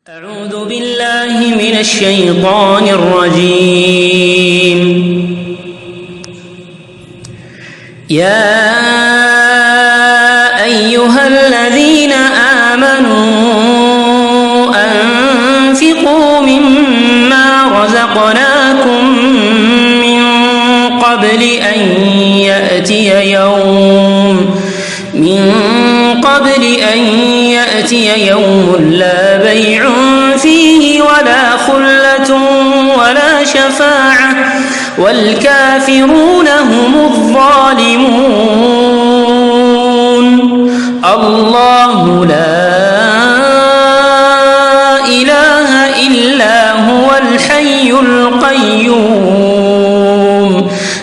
أعوذ بالله من الشيطان الرجيم. يا أيها الذين آمنوا أنفقوا مما رزقناكم من قبل أن يأتي يوم لا بيع فيه ولا خلة ولا شفاعة والكافرون هم الظالمون. الله لا إله إلا هو الحي القيوم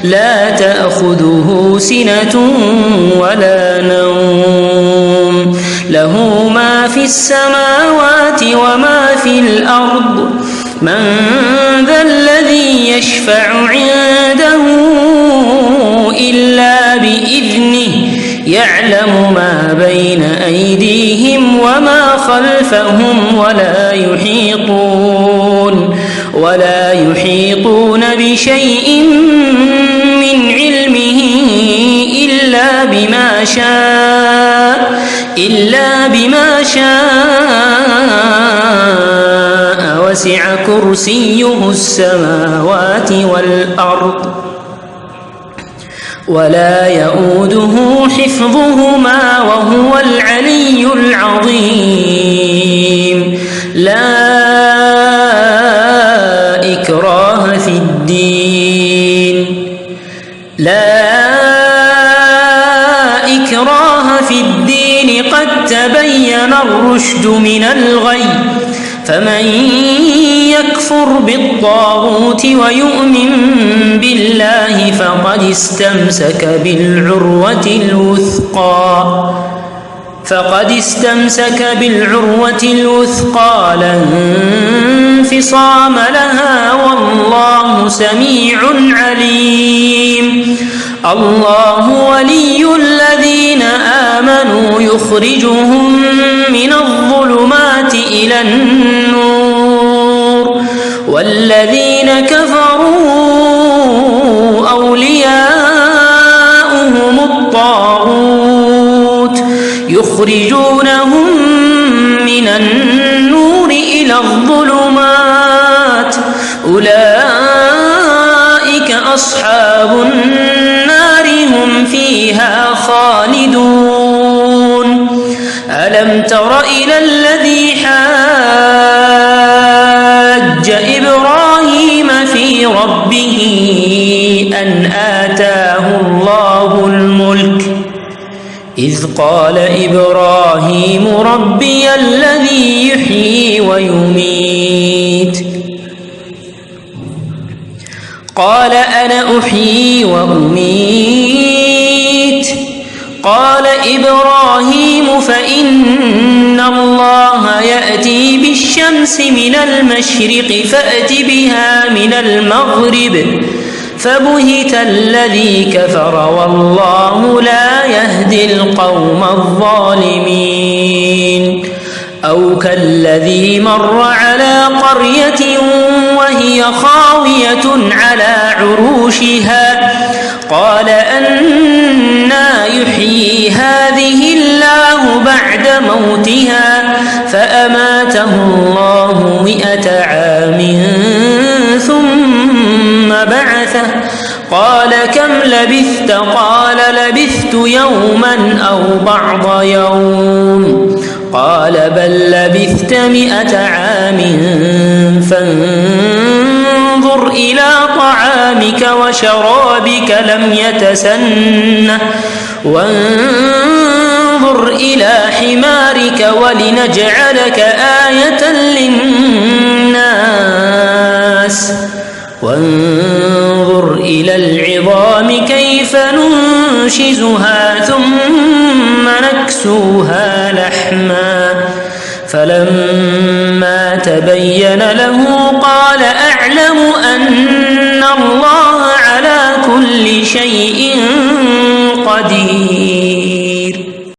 لا تأخذه سنة ولا نوم له ما في السماوات وما في الأرض من ذا الذي يشفع عنده إلا بإذنه يعلم ما بين أيديهم وما خلفهم ولا يحيطون بشيء من علمه إلا بما شاء وسع كرسيه السماوات والأرض ولا يؤوده حفظهما وهو العلي العظيم. لا إكراه في الدين قد تبين الرشد من الغي فمن يكفر بالطاغوت ويؤمن بالله فقد استمسك بالعروة الوثقى لا انفصام لها والله سميع عليم. الله ولي الذين آمنوا يخرجهم من الظلمات إلى النور والذين كفروا أولياؤهم الطاغوت يخرجونهم من النور إلى الظلمات أولئك أصحاب النار هم فيها خالدون. ألم تر إلى الذي حاج إبراهيم في ربه أن آتاه الله الملك إذ قال إبراهيم ربي الذي يحيي ويميت قال أنا أحيي وأميت قال إبراهيم فإن الله يأتي بالشمس من المشرق فأت بها من المغرب فبهت الذي كفر والله لا يهدي القوم الظالمين. أو كالذي مر على قرية وهي خاوية على عروشها قال أنى يحيي هذه الله بعد موتها فأماته الله 100 عام ثم بعثه قال كم لبثت قال لبثت يوما أو بعض يوم قال بل لبثت 100 عام فانظر إلى طعامك وشرابك لم يتسنه وانظر إلى حمارك ولنجعلك آية للناس وانظر إلى العظام كيف ننشزها ثم نكسوها لحما فلما تبين له قال أعلم أن الله على كل شيء قدير.